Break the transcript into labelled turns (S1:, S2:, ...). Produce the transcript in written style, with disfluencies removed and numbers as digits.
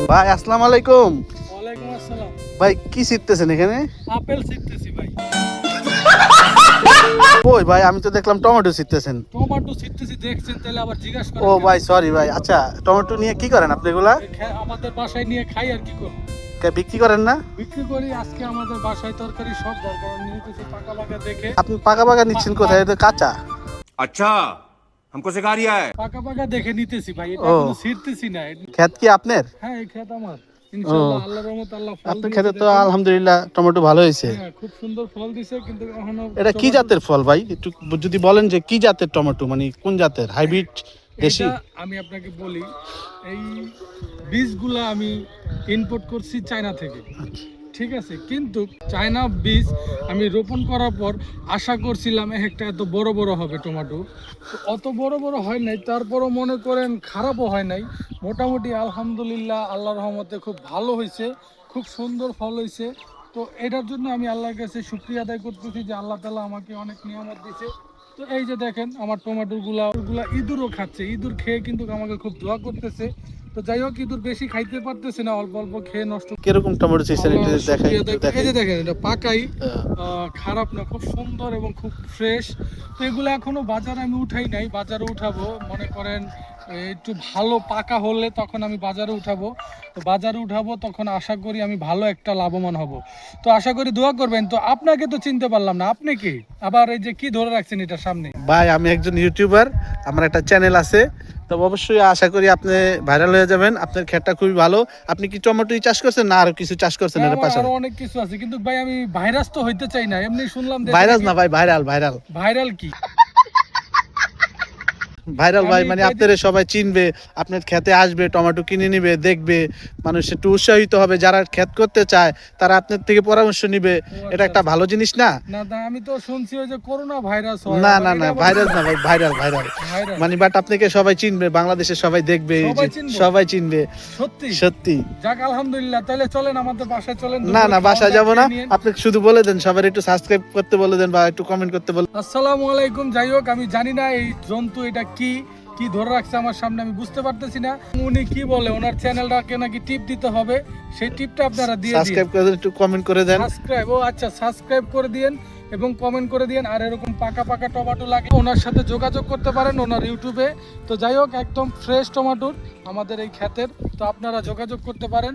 S1: ভাই আসসালামু আলাইকুম।
S2: ওয়ালাইকুম আসসালাম।
S1: ভাই কি শিখতেছেন এখানে?
S2: আপেল শিখতেছি ভাই।
S1: কই ভাই, আমি তো দেখলাম টমেটো শিখতেছেন।
S2: টমেটো শিখতেছি দেখছেন, তাহলে আবার জিজ্ঞাসা করেন
S1: ও
S2: কেন?
S1: ভাই সরি ভাই। আচ্ছা, টমেটো নিয়ে কি করেন আপনি এগুলা?
S2: আমাদের বাসায় নিয়ে খাই আর কি করব।
S1: বিক্রি করেন না?
S2: বিক্রি করি। আজকে আমাদের বাসায় তরকারি সব দরকার নিয়ে কিছু পাকা পাকা দেখে।
S1: আপনি পাকা পাকা নিচ্ছেন কোথায়? এটা কাঁচা।
S3: अच्छा हमको सिखा रिया है।
S2: পাকা পাকা দেখে নিতেছি ভাই, এটা
S1: ও।
S2: কোনো ছিড়তেছি না।
S1: ক্ষেত কি আপনার?
S2: হ্যাঁ, এই ক্ষেত আমার। ইনশাআল্লাহ আল্লাহর রহমতে আল্লাহ ফল
S1: আপনার
S2: দিয়েছে
S1: ক্ষেতে তো
S2: দেখেন।
S1: আলহামদুলিল্লাহ টমেটো ভালো হয়েছে।
S2: হ্যাঁ, খুব সুন্দর ফল দিছে, কিন্তু এখনো
S1: এটা কি জাতের ফল ভাই? একটু যদি বলেন যে কি জাতের টমেটো, মানে কোন জাতের, হাইব্রিড, দেশি?
S2: এটা আমি আপনাকে বলি, এই বীজগুলা আমি ইম্পোর্ট করছি চায়না থেকে। ঠিক আছে, কিন্তু চায়না বীজ আমি রোপণ করার পর আশা করছিলাম একটা এত বড় বড় হবে টমেটো, তো অত বড় বড় হয় নাই। তারপরও মনে করেন খারাপও হয় নাই, মোটামুটি আলহামদুলিল্লাহ আল্লাহর রহমতে খুব ভালো হয়েছে, খুব সুন্দর ফল হয়েছে। তো এটার জন্য আমি আল্লাহর কাছে শুকরিয়া আদায় করতেছি যে আল্লাহ তাআলা আমাকে অনেক নিয়ামত দিয়েছে। তো এই যে দেখেন আমার টমেটো গুলা ইঁদুরও খাচ্ছে, ইঁদুর খেয়ে কিন্তু আমাকে খুব দোয়া করতেছে। তো যাই হোক, ইঁদুর বেশি খাইতে পারতেছে না, অল্প অল্প খেয়ে নষ্ট।
S1: কিরকম টমেটো চাইছেন একটু
S2: আল্লাহ
S1: দেখাই,
S2: শুকরিয়া
S1: একটু
S2: আদায় করি।
S1: দেখাই।
S2: এই যে দেখেন, এটা পাকাই, খারাপ না, খুব সুন্দর এবং খুব ফ্রেশ। তো এগুলো এখনো বাজারে আমি উঠাই নাই, বাজারে উঠাবো। মনে করেন একটু ভালো পাকা হলে তখন আমি বাজারে উঠাবো। তো বাজারে উঠাবো তখন আশা করি আমি ভালো একটা লাভবান হব। তো আশা করি দোয়া করবেন। তো আপনাকে তো চিনতে পারলাম না, আপনি কি? আবার এই যে কি ধরে রাখছেন এটা সামনে?
S1: ভাই আমি একজন ইউটিউবার, আমার একটা চ্যানেল আছে। তো অবশ্যই আশা করি আপনি ভাইরাল হয়ে যাবেন। আপনার ক্ষেতটা খুবই ভালো। আপনি কি টমেটোই চাষ করছেন না আরো কিছু চাষ করছেন এর
S2: আমার
S1: পাশে?
S2: আরো অনেক কিছু আছে, কিন্তু ভাই আমি ভাইরাস তো হইতে চাই না। এমনি শুনলাম
S1: ভাইরাস না ভাই, ভাইরাল ভাইরাল
S2: ভাইরাল কি?
S1: ভাইরাল ভাই,
S2: আমি
S1: মানে
S2: কয়দিন-
S1: আপনারা সবাই চিনবে, আপনার খেতে আসবে, টমেটো কিনে নিবে, দেখবে, মানুষ একটু উৎসাহিত হবে। যারা ক্ষেত করতে চায় তারা আপনার থেকে পরামর্শ নিবে। এটা একটা ভালো জিনিস না?
S2: না না, আমি তো শুনছি ওই যে করোনা ভাইরাস হয়।
S1: না
S2: আবার
S1: না না,
S2: এটা আবার
S1: ভাইরাস না ভাই, ভাইরাল ভাইরাল।
S2: ভাইরাস।
S1: মানে বাট আপনাকে সবাই চিনবে, বাংলাদেশের সবাই দেখবে, এই যে
S2: সবাই চিনবে?
S1: সবাই চিনবে।
S2: সত্যি?
S1: সত্যি।
S2: যাক আলহামদুলিল্লাহ, তাহলে চলেন আমাদের বাসায় চলেন।
S1: না
S2: দুপুরে
S1: না,
S2: খাওয়া
S1: বাসায়
S2: দাওয়া
S1: যাবো না।
S2: খেয়ে নিয়েন।
S1: আপনি শুধু বলে দেন, সবার একটু সাবস্ক্রাইব করতে বলে দেন বা একটু কমেন্ট করতে বলে।
S2: আসসালামু আলাইকুম। যাই হোক, আমি জানি না এই জন্তু এটা কি কি ধরে রাখছে আমার সামনে, আমি বুঝতে পারতেছি না। উনি কি বলে, ওনার চ্যানেলটাকে নাকি টিপ দিতে হবে, সেই টিপটা আপনারা দিয়ে দিন।
S1: সাবস্ক্রাইব করে দেন, একটু কমেন্ট করে দেন।
S2: সাবস্ক্রাইব, ও আচ্ছা, সাবস্ক্রাইব করে দিয়েন এবং কমেন্ট করে দিয়েন। আর এরকম পাকা পাকা টমেটো লাগে ওনার সাথে যোগাযোগ করতে পারেন ওনার ইউটিউবে। তো যাই হোক, একদম ফ্রেশ টমেটোর আমাদের এই ক্ষেতের, তো আপনারা যোগাযোগ করতে পারেন।